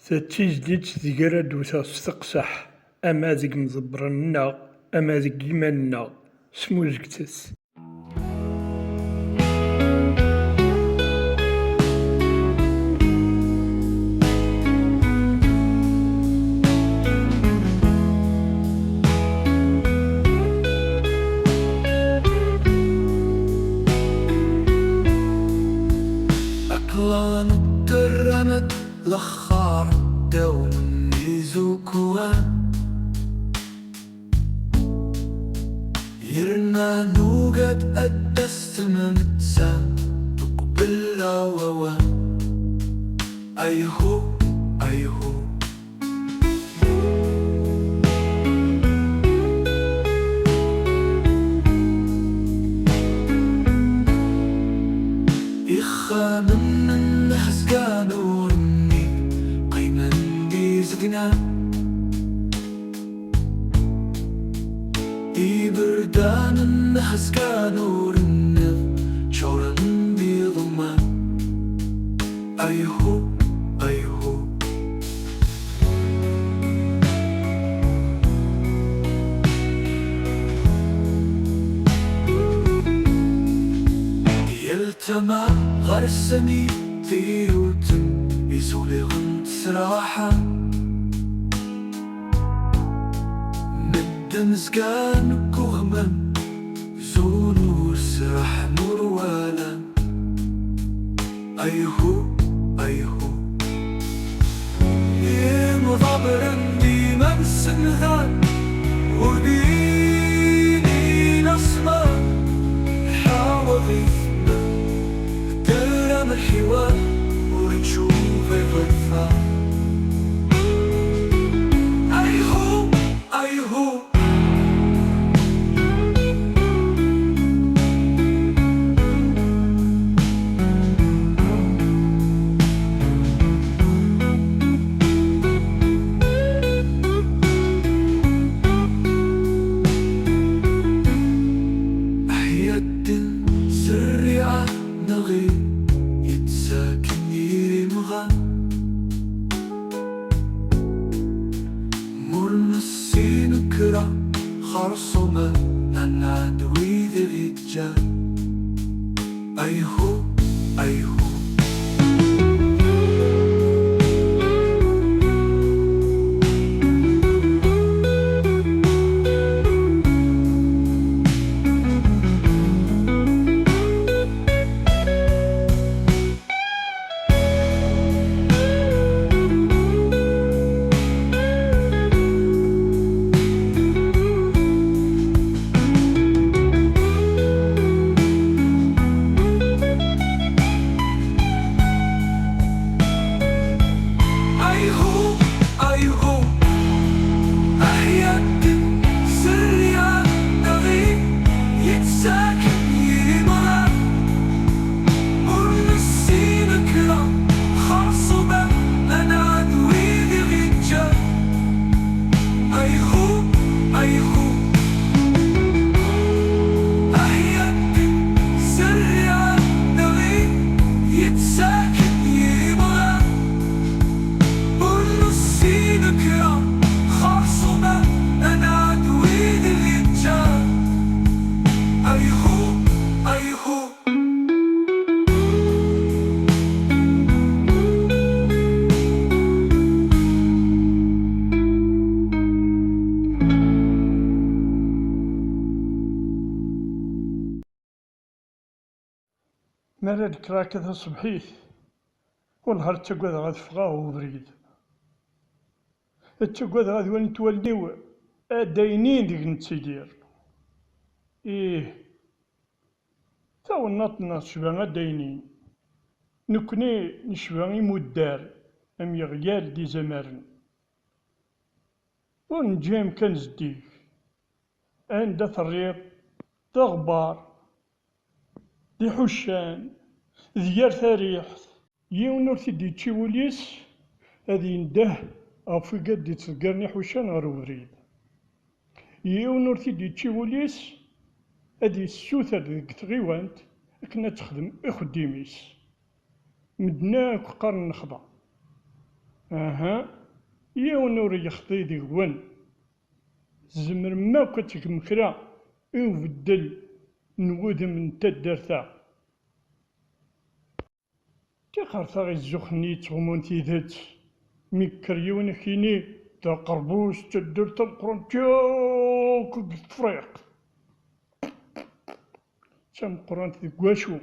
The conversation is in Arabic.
Tačizdit tgerra-d wteɣ s teqseḥ, ama deg imḍebbren-nneɣ, ama deg yiman-nneɣ, smuzget-as. أقلان الدرنت لخار دوم يزوكوان يرنا نوقد أدست الممتسان تقبل ووان أيهو أيهو إخانن النحس كانوا رني قيمن بيزقنا إبردان النحس كانوا رني شورن بيضمان أيهو أيهو يلتمع غرسني تيوتم يزولي غنت سراحة مدن زقان كوغمن زولو سرح مروالا أيهو أيهو يمضبرن دي من سنغان وديني نصمى حاوغي الحوار ونشوف الغرفة أيهو أيهو أحيا الدن سريعة نغيب يتساكن يرمغا مرنسين كرا خرصوما ننعدوي ذي الرجال أيهو أيهو Mara nekra taṣebḥit, wallah ttagadeɣ ad ffɣeɣ ubrid. Ttagadeɣ ad walint wallen-iw addaynin deg nettidir. tawennaṭ-nneɣ tecba addaynin. Nekkni necba imuddar am yeɣyal d izamaren. Ur neǧǧi amkan zeddig. Anda terriḍ d aɣebbar, d iḥuccan, d yir tariḥt. Yiwen ur t-id-yečči wul-is ad yendeh ɣef wigi ad d-ittḍeggren iḥuccan ɣer ubrid. Yiwen ur t-id-yečči wul-is ad yessuter deg tɣiwant akken ad texdem ixeddim-is. Medden akk qqaren nexḍa. أها، ياون ور يخطي ديوان، زمر ما كتكم كرا يبدل نودم من تدرتا. تيقرطا غي الزخني تغمون تيدات، ميكر يوان كيني تا قربوس تدرتا مقرون تيوك التفريق، تا مقرون ديك واشو.